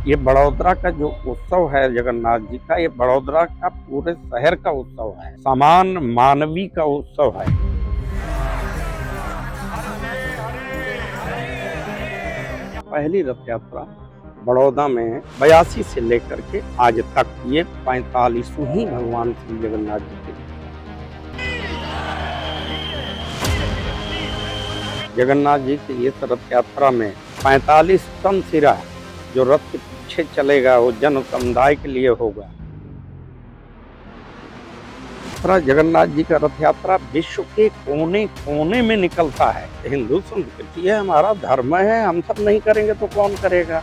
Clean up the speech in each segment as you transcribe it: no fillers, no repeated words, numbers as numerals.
ये बड़ौदा का जो उत्सव है जगन्नाथ जी का, ये बड़ौदा का पूरे शहर का उत्सव है, समान मानवी का उत्सव है। पहली रथ यात्रा बड़ौदा में 82 से लेकर के आज तक ये 45वीं भगवान श्री जगन्नाथ जी की जगन्नाथ जी की इस रथ यात्रा में 45 टन सिरा जो रथ के पीछे चलेगा वो जन समुदाय के लिए होगा। जगन्नाथ जी का रथ यात्रा विश्व के कोने कोने में निकलता है। हिंदू संस्कृति है, हमारा धर्म है, हम सब नहीं करेंगे तो कौन करेगा।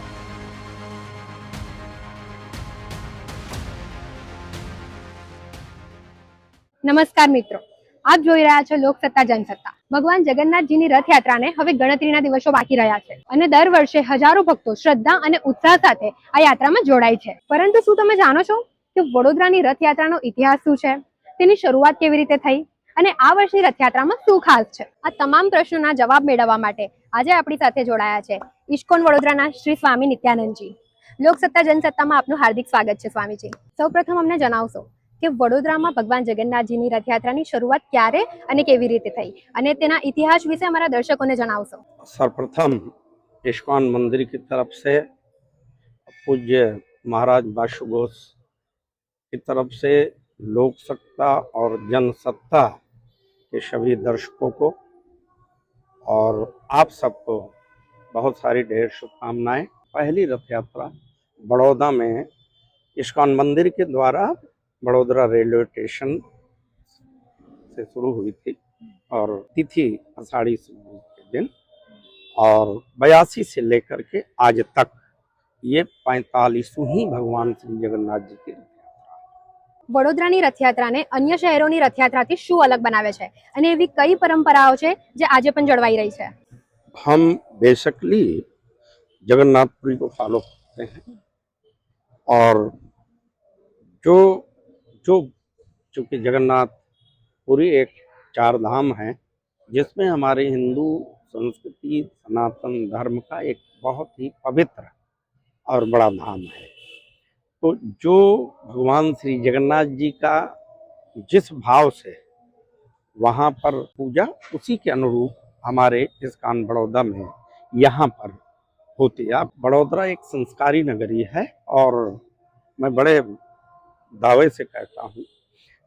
નમસ્કાર મિત્રો, આપ જોઈ રહ્યા છો લોકસત્તા જનસત્તા। ભગવાન જગન્નાથજીની રથયાત્રાને હવે ગણતરીના દિવસો બાકી રહ્યા છે અને દર વર્ષે હજારો ભક્તો શ્રદ્ધા અને ઉત્સાહ સાથે આ યાત્રામાં જોડાય છે। પરંતુ શું તમે જાણો છો કે વડોદરાની રથયાત્રાનો ઇતિહાસ શું છે, તેની શરૂઆત કેવી રીતે થઈ અને આ વર્ષની રથયાત્રામાં શું ખાસ છે? આ તમામ પ્રશ્નોના જવાબ મેળવવા માટે આજે આપણી સાથે જોડાયા છે ઇસ્કોન વડોદરાના શ્રી સ્વામી નિત્યાનંદજી। લોકસત્તા જનસત્તામાં આપનું હાર્દિક સ્વાગત છે સ્વામીજી। સૌપ્રથમ અમને જણાવશો કે વડોદરામાં ભગવાન જગન્નાથજીની રથયાત્રાની શરૂઆત ક્યારે અને કેવી રીતે થઈ અને તેના ઇતિહાસ વિશે અમારા દર્શકોને જણાવશો। सर्वप्रथम इस्कॉन मंदिर की तरफ से पूज्य महाराज बाशु घोष की तरफ से लोक सत्ता और जनसत्ता के सभी दर्शकों को और आप सबको बहुत सारी ढेर शुभकामनाएं। पहली रथ यात्रा बड़ौदा में इस्कॉन मंदिर के द्वारा बड़ोदरा रेलवे स्टेशन से शुरू हुई थी और तिथि आषाढ़ी के दिन और 82 से लेकर के आज तक ये 45वीं भगवान श्री जगन्नाथ जी की વડોદરાની રથયાત્રાને અન્ય શહેરોની રથયાત્રાથી શું અલગ બનાવે છે અને એવી કઈ પરંપરાઓ છે જે આજે પણ જળવાઈ રહી છે? हम बेसिकली जगन्नाथपुरी को फॉलो करते हैं और जो जो चूँकि जगन्नाथपुरी एक चार धाम है जिसमें हमारे हिंदू संस्कृति सनातन धर्म का एक बहुत ही पवित्र और बड़ा धाम है। तो जो भगवान श्री जगन्नाथ जी का जिस भाव से वहाँ पर पूजा उसी के अनुरूप हमारे इस्कॉन बड़ौदा में यहाँ पर होती है। बड़ौदा एक संस्कारी नगरी है और मैं बड़े दावे से कहता हूँ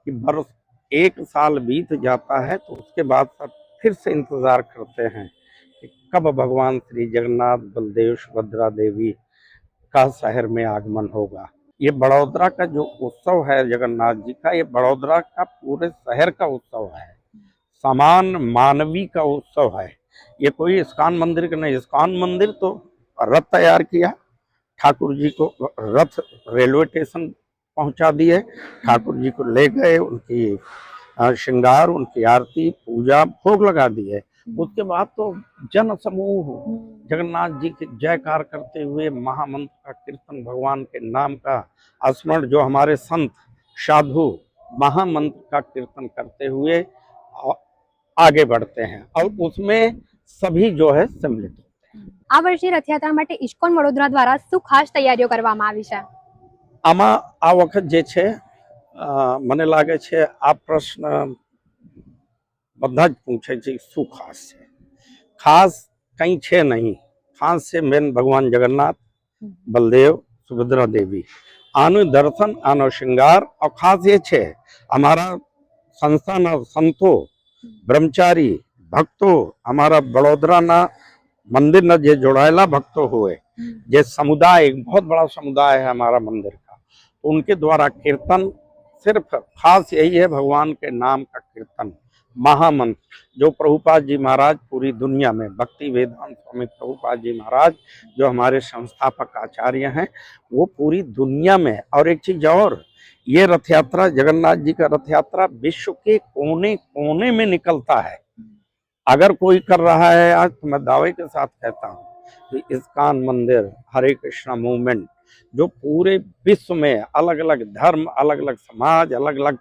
कि बरस एक साल बीत जाता है तो उसके बाद सब फिर से इंतजार करते हैं कि कब भगवान श्री जगन्नाथ बलदेव सुभद्रा देवी का शहर में आगमन होगा। ये बड़ौदा का जो उत्सव है जगन्नाथ जी का, ये बड़ौदा का पूरे शहर का उत्सव है, समान मानवी का उत्सव है। ये कोई इस्कॉन मंदिर का नहीं। इस्कॉन मंदिर तो रथ तैयार किया, ठाकुर जी को रथ रेलवे स्टेशन पहुंचा दिए, ठाकुर जी को ले गए, उनकी श्रृंगार, उनकी आरती पूजा भोग लगा दिए। उसके बाद तो जन समूह जगन्नाथ जी के जयकार करते हुए महामंत्र का कीर्तन, भगवान के नाम का स्मरण, जो हमारे संत साधु महामंत्र का कीर्तन करते हुए आगे बढ़ते हैं और उसमें सभी जो है सम्मिलित होते हैं। આ વર્ષની રથયાત્રા માટે ઇસ્કોન વડોદરા દ્વારા શું ખાસ તૈયારીઓ કરવામાં આવી છે? આમાં આ વખત જે છે મને લાગે છે આ પ્રશ્ન બધા જ પૂછે છે શું ખાસ છે। ખાસ કંઈ છે નહીં। ખાસ છે મેન ભગવાન જગન્નાથ બલદેવ સુભદ્રા દેવી, આનું દર્શન, આનો શ્રૃંગાર। और खास ये છે हमारा સંસ્થાના સંતો ब्रह्मचारी भक्तों, हमारा बड़ोदरा मंदिर न जे जोड़ाયેલા भक्तों हुए, जे समुदाय, एक बहुत बड़ा समुदाय है हमारा मंदिर का, तो उनके द्वारा कीर्तन, सिर्फ खास यही है भगवान के नाम का कीर्तन, महामंत्र, जो प्रभुपाद जी महाराज पूरी दुनिया में, भक्ति वेदांत स्वामी प्रभुपाद जी महाराज जो हमारे संस्थापक आचार्य हैं, वो पूरी दुनिया में। और एक चीज और, ये रथ यात्रा जगन्नाथ जी का रथ यात्रा विश्व के कोने कोने में निकलता है। अगर कोई कर रहा है आज, तो मैं दावे के साथ कहता हूँ कि इस्कॉन मंदिर, हरे कृष्णा मूवमेंट, जो पूरे विश्व में अलग अलग धर्म, अलग अलग समाज, अलग अलग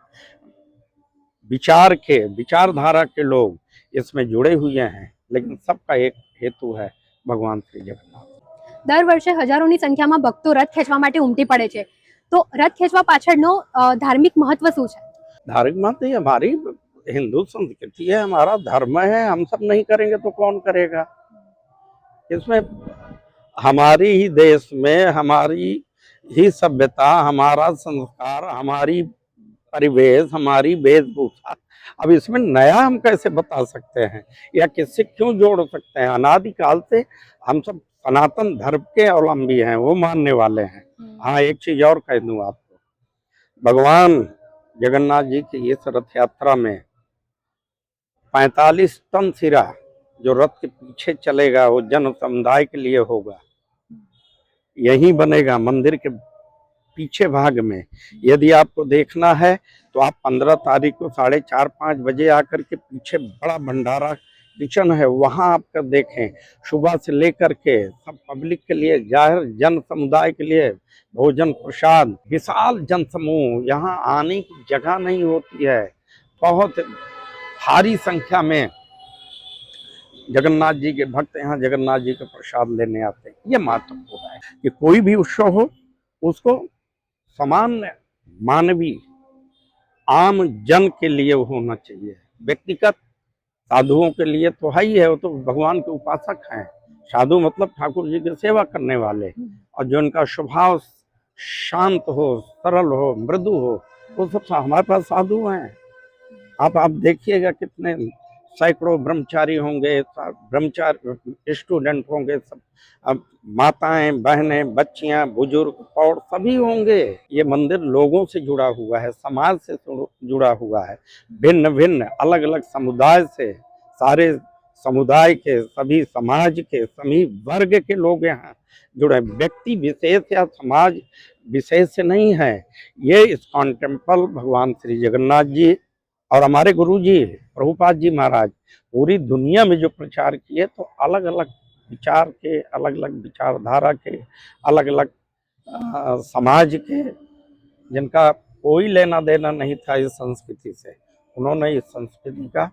विचारधारा के लोग इसमें जुड़े हुए हैं, लेकिन सबका एक हेतु है भगवान श्री जगन्नाथ। દર વર્ષે હજારોની સંખ્યામાં ભક્તો રથ ખેંચવા માટે ઉમટી પડે છે, તો રથ ખેંચવા પાછળનો ધાર્મિક મહત્વ શું છે? धार्मिक मत ही हमारी हिंदू संस्कृति है, हमारा धर्म है, हम सब नहीं करेंगे तो कौन करेगा। इसमें हमारी ही देश में हमारी ही सभ्यता, हमारा संस्कार, हमारी परिवेश, हमारी वेशभूषा, अब इसमें नया हम कैसे बता सकते हैं या किससे क्यों जोड़ सकते हैं? अनादिकाल से हम सब सनातन धर्म के अवलंबी हैं, वो मानने वाले हैं। हाँ, एक चीज और कह दूं आपको, भगवान जगन्नाथ जी की इस रथ यात्रा में 45 टन सिरा जो रथ के पीछे चलेगा वो जन समुदाय के लिए होगा, यही बनेगा मंदिर के पीछे भाग में। यदि आपको देखना है तो आप 15 तारीख को 4:30-5 बजे आकर के पीछे बड़ा भंडारा किचन है, वहां आपका देखें। सुबह से लेकर के सब पब्लिक के लिए, जाहिर जन समुदाय के लिए भोजन प्रसाद, विशाल जन समूह, यहाँ आने की जगह नहीं होती है। बहुत भारी संख्या में जगन्नाथ जी के भक्त यहाँ जगन्नाथ जी का प्रसाद लेने आते हैं। ये महत्वपूर्ण है कि कोई भी उत्सव हो उसको सामान्य मानवीय आम जन के लिए होना चाहिए। व्यक्तिगत साधुओं के लिए तो है ही है, वो तो भगवान के उपासक हैं। साधु मतलब ठाकुर जी की सेवा करने वाले, और जो उनका स्वभाव शांत हो, सरल हो, मृदु हो, वो सब हमारे पास साधु हैं। आप देखिएगा कितने सैकड़ों ब्रह्मचारी होंगे, ब्रह्मचारी स्टूडेंट होंगे, सब अब माताएं, बहनें, बच्चियां, बुजुर्ग, और सभी होंगे। ये मंदिर लोगों से जुड़ा हुआ है, समाज से जुड़ा हुआ है, भिन्न भिन्न अलग अलग समुदाय से, सारे समुदाय के, सभी समाज के, सभी वर्ग के लोग यहाँ जुड़े। व्यक्ति विशेष या समाज विशेष से नहीं है। ये इस्कॉन टेम्पल भगवान श्री जगन्नाथ जी और हमारे गुरु जी प्रभुपाद जी महाराज पूरी दुनिया में जो प्रचार किए, तो अलग अलग विचार के, अलग अलग विचारधारा के, अलग अलग समाज के, जिनका कोई लेना देना नहीं था इस संस्कृति से, उन्होंने इस संस्कृति का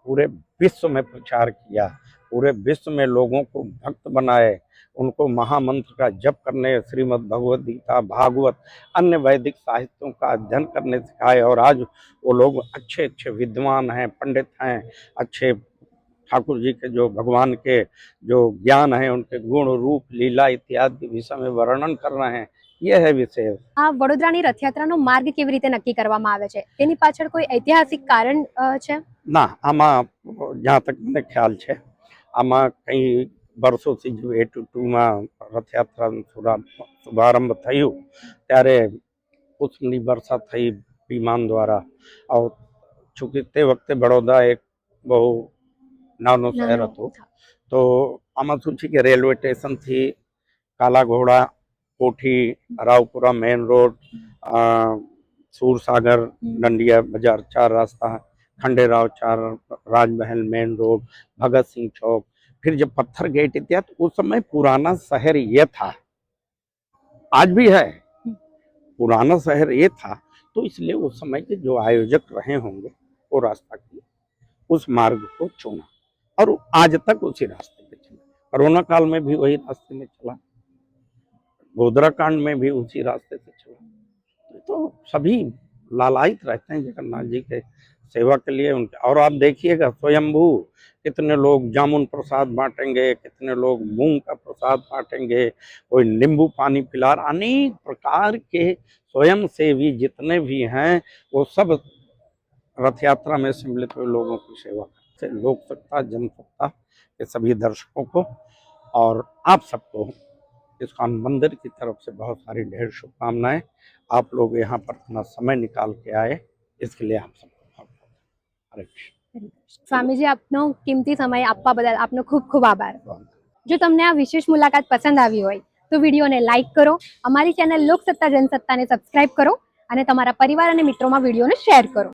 पूरे विश्व में प्रचार किया, पूरे विश्व में लोगों को भक्त बनाए, उनको महामंत्र का जप करने, श्रीमद् भगवद गीता, भागवत, अन्य वैदिक साहित्यों का अध्ययन करने सिखाए। और आज वो लोग अच्छे अच्छे विद्वान हैं, पंडित हैं, अच्छे ठाकुर जी के जो भगवान के जो ज्ञान है, उनके गुण रूप लीला इत्यादि विषय में वर्णन कर रहे हैं। ये है विशेष। આ વડોદરાની રથયાત્રાનો માર્ગ કેવી રીતે નક્કી કરવામાં આવે છે? તેની પાછળ કોઈ ઐતિહાસિક કારણ છે? ના, આમાં જ્યાં તક મને ખ્યાલ છે, આમાં કઈ વર્ષો થી जो 82 માં રથયાત્રા શુભારંભ થયું ત્યારે પુષ્પની વર્ષા થઈ વિમાન દ્વારા, और चूंकि તે વખતે વડોદરા એક બહુ નાનું શહેર હતું, તો આમાં શું છે કે રેલવે સ્ટેશનથી કાલા ઘોડા, कोठी, रावपुरा मेन रोड, सूरसागर, डंडिया बाजार 4 रास्ता, खंडेराव 4, राजमहल मेन रोड, भगत सिंह चौक, फिर जब पत्थर गेट इत्यादि, उस समय पुराना शहर ये था, आज भी है, पुराना शहर ये था। तो इसलिए उस समय के जो आयोजक रहे होंगे वो रास्ता की उस मार्ग को चुना, और आज तक उसी रास्ते पे चला। कोरोना काल में भी वही रास्ते में चला, गोधरा कांड में भी उसी रास्ते से चला। तो सभी लालायित रहते हैं जगन्नाथ जी के सेवा के लिए उनके। और आप देखिएगा स्वयंभू कितने लोग जामुन प्रसाद बांटेंगे, कितने लोग मूंग का प्रसाद बांटेंगे, कोई नींबू पानी पिला, अनेक प्रकार के स्वयं सेवी जितने भी हैं वो सब रथ यात्रा में सम्मिलित हुए लोगों की सेवा करते। लोक सत्ता, जनसत्ता के सभी दर्शकों को और आप सबको इस्कॉन मंदिर की तरफ से बहुत सारी ढेर शुभकामनाएं। आप लोग यहाँ पर अपना समय निकाल के आए, इसके लिए आप सबको बहुत बहुत हरे कृष्ण। સ્વામીજી, આપનો કિંમતી સમય આપવા બદલ આપનો ખૂબ ખૂબ આભાર। જો તમને આ વિશેષ મુલાકાત પસંદ આવી હોય તો વિડીયોને લાઈક કરો, અમારી ચેનલ લોકસત્તા જનસત્તાને સબસ્ક્રાઇબ કરો અને તમારા પરિવાર અને મિત્રોમાં વિડીયોને શેર કરો।